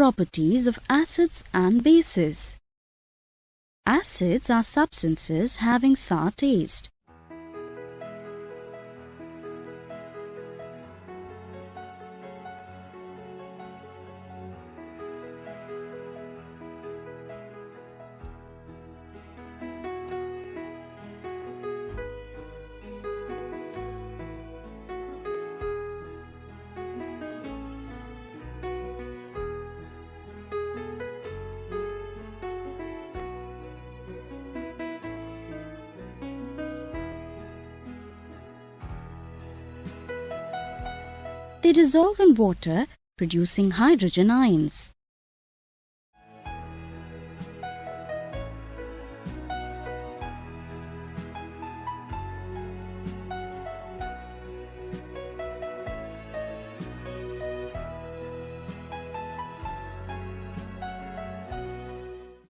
properties of acids and bases. Acids are substances having sour taste. They dissolve in water, producing hydrogen ions.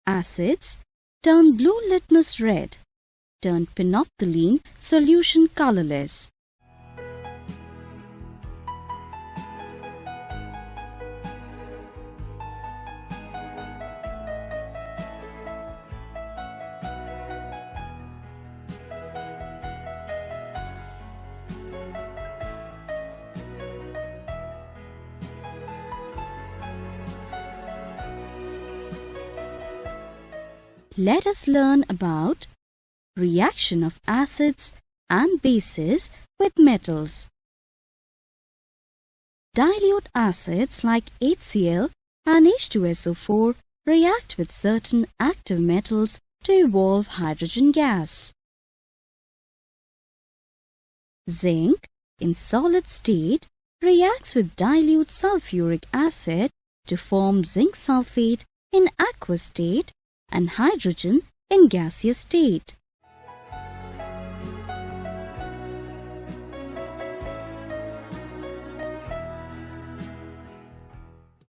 Acids turn blue litmus red, turn phenolphthalein solution colorless. Let us learn about reaction of acids and bases with metals. Dilute acids like HCl and H2SO4 react with certain active metals to evolve hydrogen gas. Zinc, in solid state, reacts with dilute sulfuric acid to form zinc sulfate in aqueous state and hydrogen in gaseous state.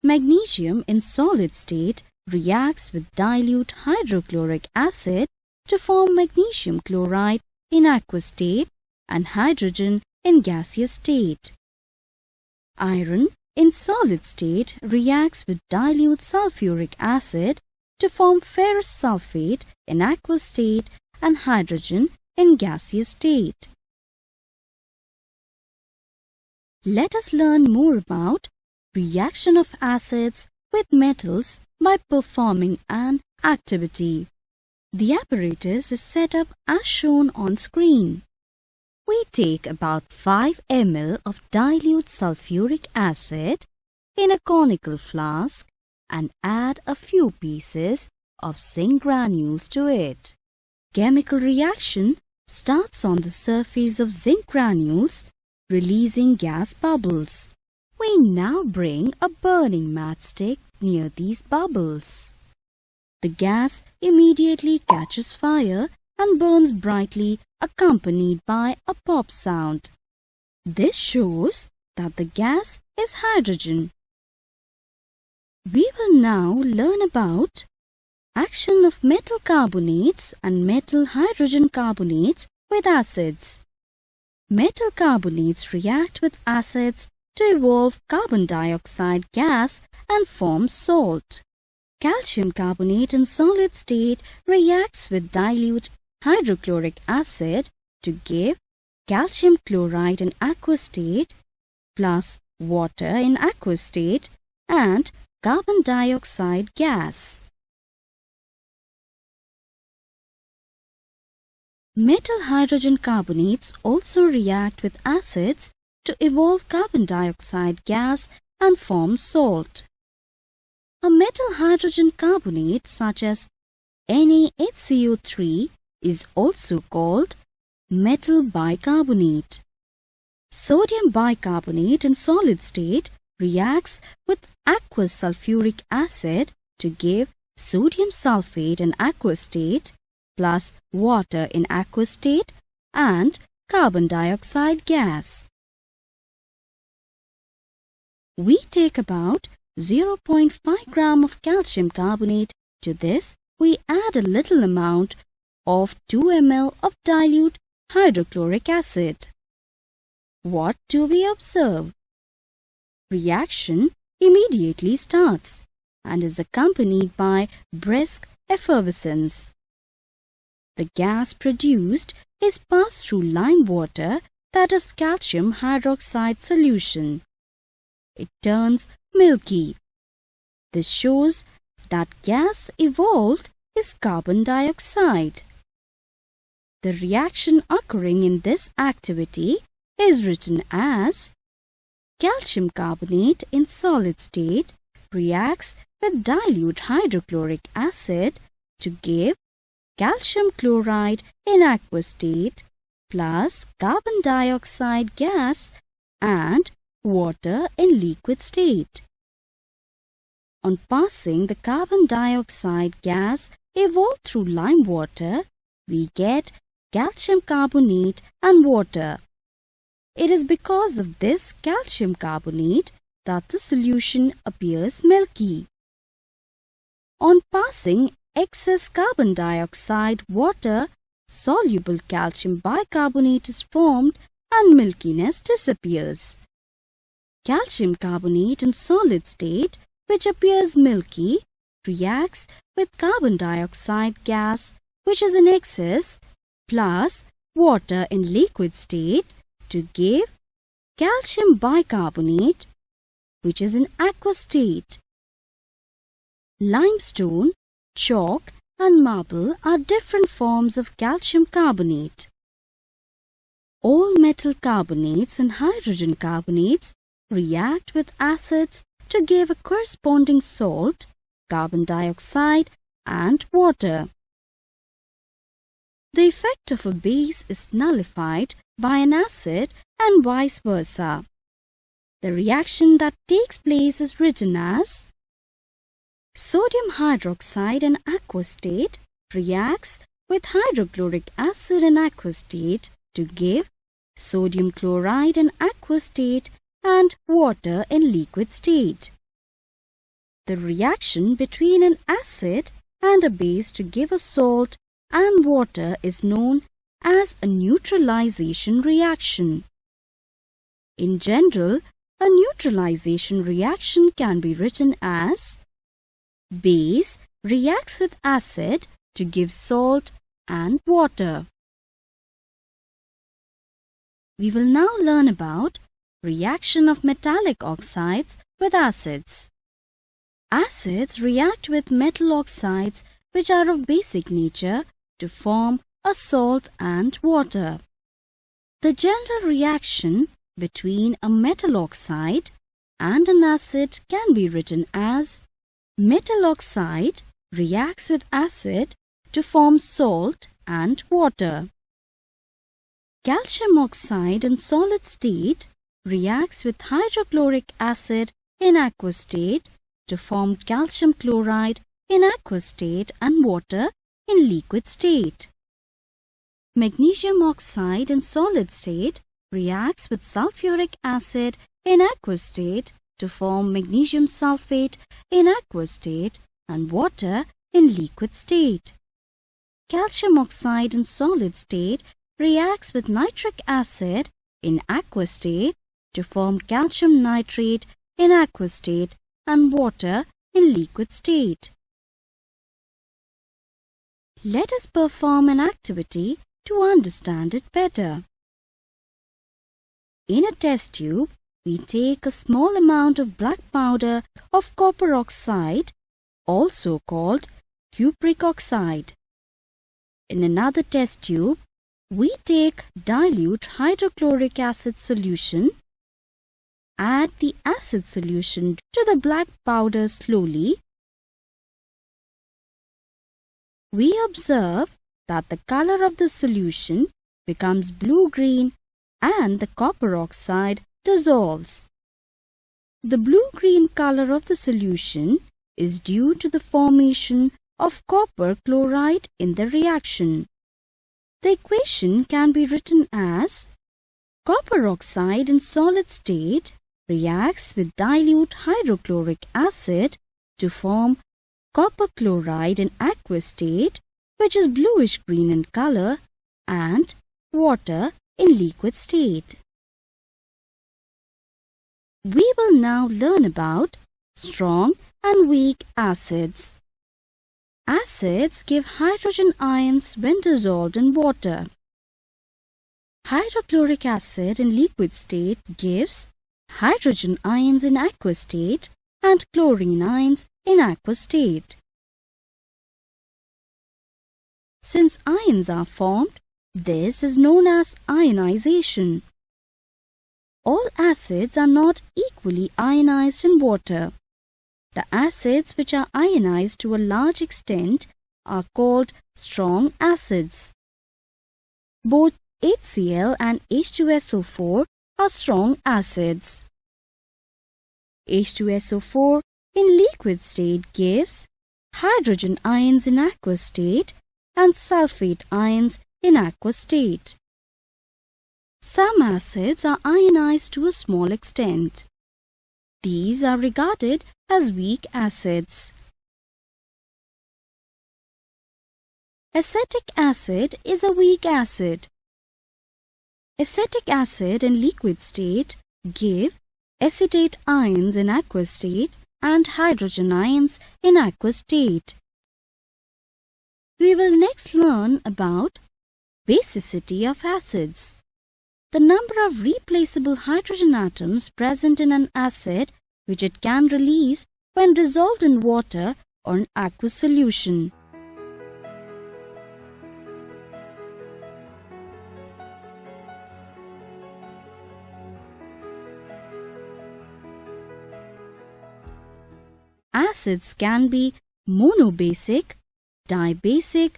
Magnesium in solid state reacts with dilute hydrochloric acid to form magnesium chloride in aqueous state and hydrogen in gaseous state. Iron in solid state reacts with dilute sulfuric acid to form ferrous sulfate in aqueous state and hydrogen in gaseous state. Let us learn more about reaction of acids with metals by performing an activity. The apparatus is set up as shown on screen. We take about 5 ml of dilute sulfuric acid in a conical flask and add a few pieces of zinc granules to it. Chemical reaction starts on the surface of zinc granules, releasing gas bubbles. We now bring a burning matchstick near these bubbles. The gas immediately catches fire and burns brightly, accompanied by a pop sound. This shows that the gas is hydrogen. We will now learn about action of metal carbonates and metal hydrogen carbonates with acids. Metal carbonates react with acids to evolve carbon dioxide gas and form salt. Calcium carbonate in solid state reacts with dilute hydrochloric acid to give calcium chloride in aqueous state plus water in aqueous state and carbon dioxide gas. Metal hydrogen carbonates also react with acids to evolve carbon dioxide gas and form salt. A metal hydrogen carbonate such as NaHCO3 is also called metal bicarbonate. Sodium bicarbonate in solid state reacts with aqueous sulfuric acid to give sodium sulfate in aqueous state plus water in aqueous state and carbon dioxide gas. We take about 0.5 gram of calcium carbonate. To this, we add a little amount of 2 ml of dilute hydrochloric acid. What do we observe? Reaction immediately starts. and is accompanied by brisk effervescence. The gas produced is passed through lime water, that is calcium hydroxide solution. It turns milky. This shows that gas evolved is carbon dioxide. The reaction occurring in this activity is written as calcium carbonate in solid state reacts with dilute hydrochloric acid to give calcium chloride in aqueous state plus carbon dioxide gas and water in liquid state. On passing the carbon dioxide gas evolved through lime water, we get calcium carbonate and water. It is because of this calcium carbonate that the solution appears milky. On passing excess carbon dioxide water, soluble calcium bicarbonate is formed and milkiness disappears. Calcium carbonate in solid state, which appears milky, reacts with carbon dioxide gas, which is in excess, plus water in liquid state to give calcium bicarbonate, which is in aqueous state. Limestone, chalk and marble are different forms of calcium carbonate. All metal carbonates and hydrogen carbonates react with acids to give a corresponding salt, carbon dioxide and water. The effect of a base is nullified by an acid and vice versa. The reaction that takes place is written as sodium hydroxide in aqueous state reacts with hydrochloric acid in aqueous state to give sodium chloride in aqueous state and water in liquid state. The reaction between an acid and a base to give a salt and water is known as a neutralization reaction. In general, a neutralization reaction can be written as base reacts with acid to give salt and water. We will now learn about reaction of metallic oxides with acids. Acids react with metal oxides which are of basic nature to form a salt and water. The general reaction between a metal oxide and an acid can be written as metal oxide reacts with acid to form salt and water. Calcium oxide in solid state reacts with hydrochloric acid in aqueous state to form calcium chloride in aqueous state and water in liquid state. Magnesium oxide in solid state reacts with sulfuric acid in aqueous state to form magnesium sulfate in aqueous state and water in liquid state. Calcium oxide in solid state reacts with nitric acid in aqueous state to form calcium nitrate in aqueous state and water in liquid state. Let us perform an activity to understand it better. In a test tube, we take a small amount of black powder of copper oxide, also called cupric oxide. In another test tube, we take dilute hydrochloric acid solution, add the acid solution to the black powder slowly. We observe that the color of the solution becomes blue-green and the copper oxide dissolves. The blue-green color of the solution is due to the formation of copper chloride in the reaction. The equation can be written as copper oxide in solid state reacts with dilute hydrochloric acid to form copper chloride in aqueous state, which is bluish-green in color, and water in liquid state. We will now learn about strong and weak acids. Acids give hydrogen ions when dissolved in water. Hydrochloric acid in liquid state gives hydrogen ions in aqueous state and chlorine ions in aqueous state. Since ions are formed, this is known as ionization. All acids are not equally ionized in water. The acids which are ionized to a large extent are called strong acids. Both HCl and H2SO4 are strong acids. H2SO4 in liquid state gives hydrogen ions in aqueous state and sulfate ions in aqueous state. Some acids are ionized to a small extent. These are regarded as weak acids. Acetic acid is a weak acid. Acetic acid in liquid state give acetate ions in aqueous state and hydrogen ions in aqueous state. We will next learn about basicity of acids. The number of replaceable hydrogen atoms present in an acid which it can release when dissolved in water or an aqueous solution. Acids can be monobasic, dibasic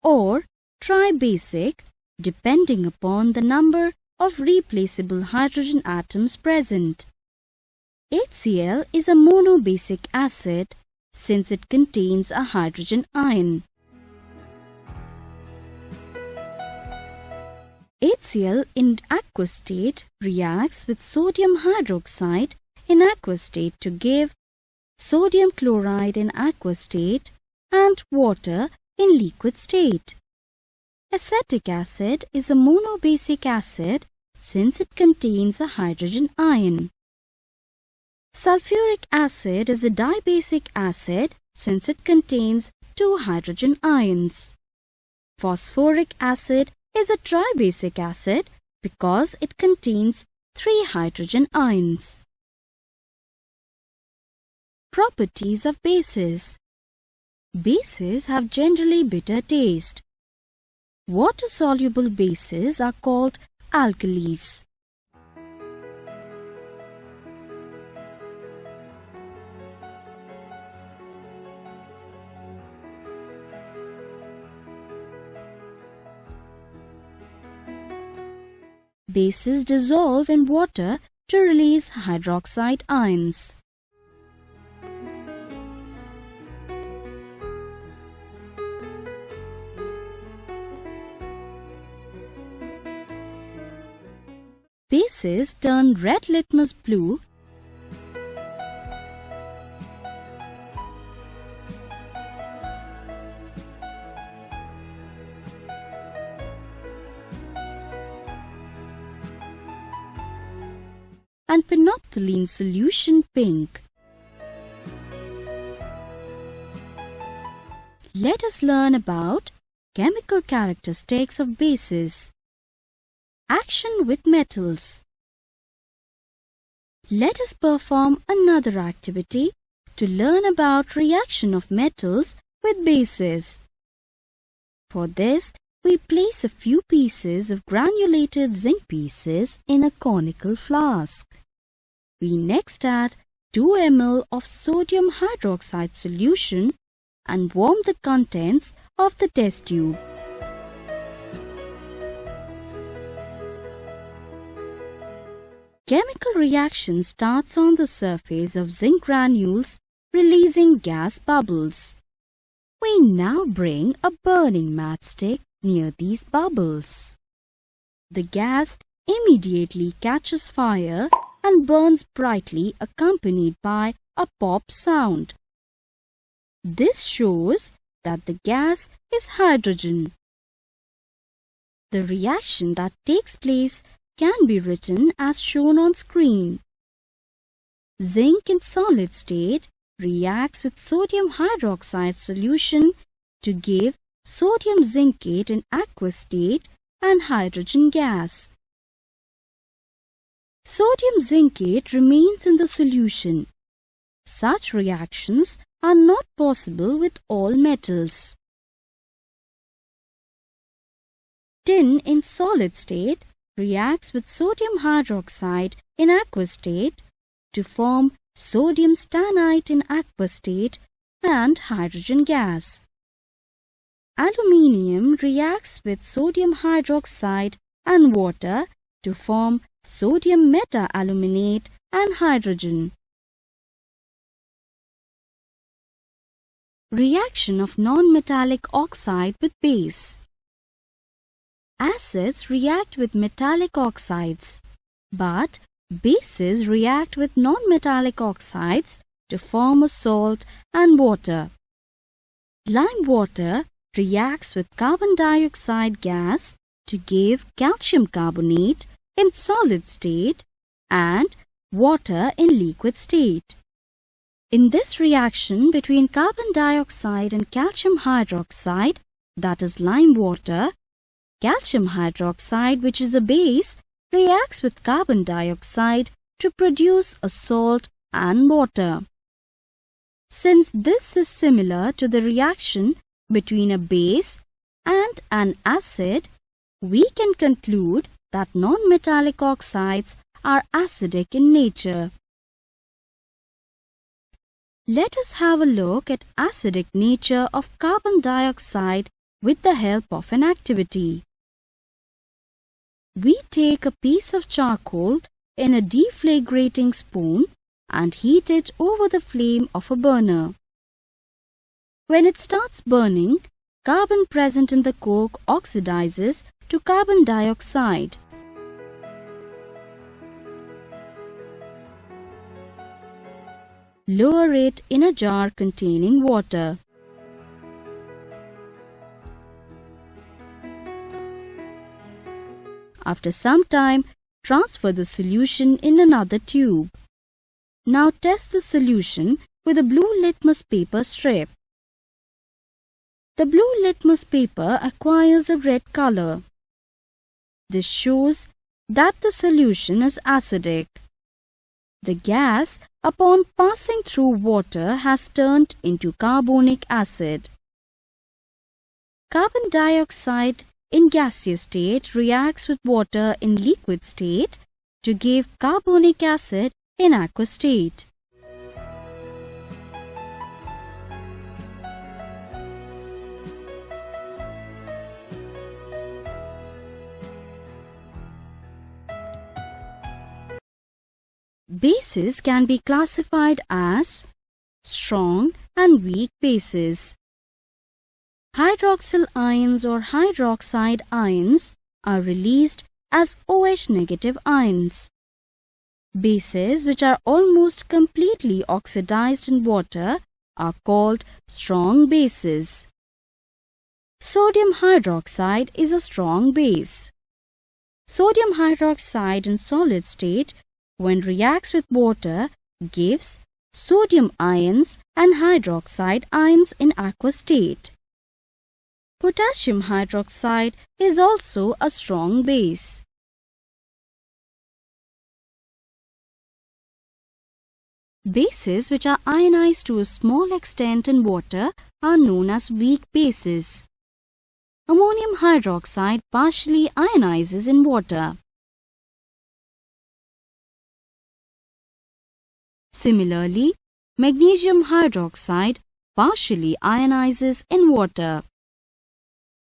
or tribasic depending upon the number of replaceable hydrogen atoms present. HCl is a monobasic acid since it contains a hydrogen ion. HCl in aqueous state reacts with sodium hydroxide in aqueous state to give sodium chloride in aqueous state and water in liquid state. Acetic acid is a monobasic acid since it contains a hydrogen ion. Sulfuric acid is a dibasic acid since it contains two hydrogen ions. Phosphoric acid is a tribasic acid because it contains three hydrogen ions. Properties of bases. Bases have generally bitter taste. Water-soluble bases are called alkalis. Bases dissolve in water to release hydroxide ions. Bases turn red litmus blue and phenolphthalein solution pink. Let us learn about chemical characteristics of bases. Action with metals. Let us perform another activity to learn about reaction of metals with bases. For this, we place a few pieces of granulated zinc pieces in a conical flask. We next add 2 ml of sodium hydroxide solution and warm the contents of the test tube. Chemical reaction starts on the surface of zinc granules, releasing gas bubbles. We now bring a burning matchstick near these bubbles. The gas immediately catches fire and burns brightly, accompanied by a pop sound. This shows that the gas is hydrogen. The reaction that takes place can be written as shown on screen. Zinc in solid state reacts with sodium hydroxide solution to give sodium zincate in aqueous state and hydrogen gas. Sodium zincate remains in the solution. Such reactions are not possible with all metals. Tin in solid state reacts with sodium hydroxide in aqueous state to form sodium stannite in aqueous state and hydrogen gas. Aluminium reacts with sodium hydroxide and water to form sodium meta-aluminate and hydrogen. Reaction of non-metallic oxide with base. Acids react with metallic oxides, but bases react with non-metallic oxides to form a salt and water. Lime water reacts with carbon dioxide gas to give calcium carbonate in solid state and water in liquid state. In this reaction between carbon dioxide and calcium hydroxide, that is lime water, calcium hydroxide, which is a base, reacts with carbon dioxide to produce a salt and water. Since this is similar to the reaction between a base and an acid, we can conclude that non-metallic oxides are acidic in nature. Let us have a look at acidic nature of carbon dioxide with the help of an activity. We take a piece of charcoal in a deflagrating spoon and heat it over the flame of a burner. When it starts burning, carbon present in the coke oxidizes to carbon dioxide. Lower it in a jar containing water. After some time, transfer the solution in another tube. Now test the solution with a blue litmus paper strip. The blue litmus paper acquires a red color. This shows that the solution is acidic. The gas, upon passing through water, has turned into carbonic acid. Carbon dioxide in gaseous state reacts with water in liquid state to give carbonic acid in aqueous state. Bases can be classified as strong and weak bases. Hydroxyl ions or hydroxide ions are released as OH negative ions. Bases which are almost completely oxidized in water are called strong bases. Sodium hydroxide is a strong base. Sodium hydroxide in solid state, when reacts with water, gives sodium ions and hydroxide ions in aqueous state. Potassium hydroxide is also a strong base. Bases which are ionized to a small extent in water are known as weak bases. Ammonium hydroxide partially ionizes in water. Similarly, magnesium hydroxide partially ionizes in water.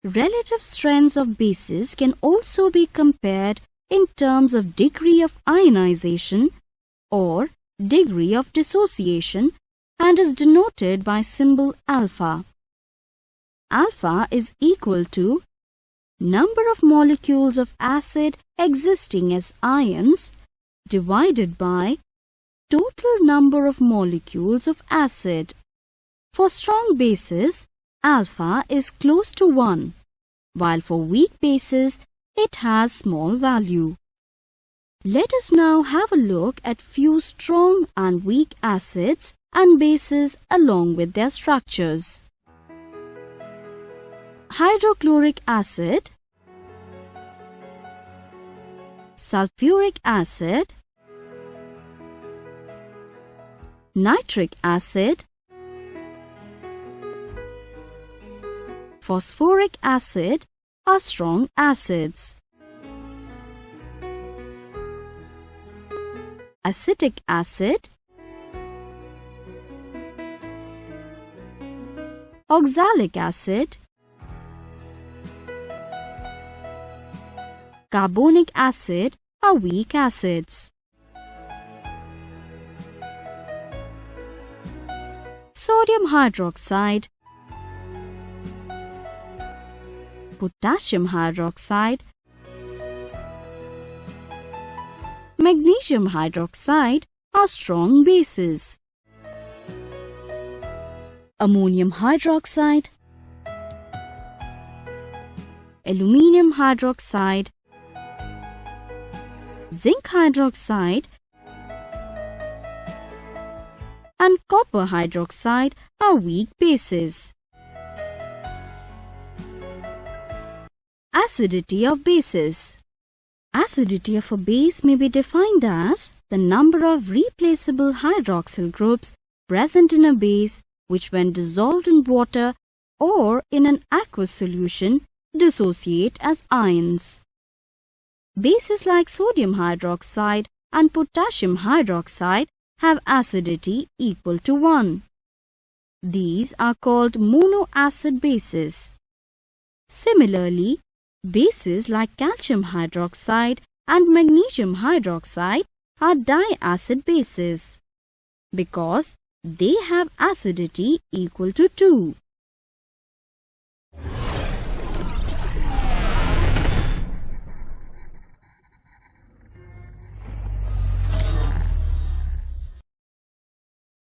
Relative strengths of bases can also be compared in terms of degree of ionization or degree of dissociation and is denoted by symbol alpha. Alpha is equal to number of molecules of acid existing as ions divided by total number of molecules of acid. For strong bases, alpha is close to 1, while for weak bases, it has small value. Let us now have a look at few strong and weak acids and bases along with their structures. Hydrochloric acid, sulfuric acid, nitric acid, phosphoric acid are strong acids. Acetic acid, oxalic acid, carbonic acid are weak acids. Sodium hydroxide, potassium hydroxide, magnesium hydroxide are strong bases. Ammonium hydroxide, aluminium hydroxide, zinc hydroxide and copper hydroxide are weak bases. Acidity of bases. Acidity of a base may be defined as the number of replaceable hydroxyl groups present in a base which, when dissolved in water or in an aqueous solution, dissociate as ions. Bases like sodium hydroxide and potassium hydroxide have acidity equal to 1. These are called monoacid bases. Similarly, bases like calcium hydroxide and magnesium hydroxide are diacid bases because they have acidity equal to 2.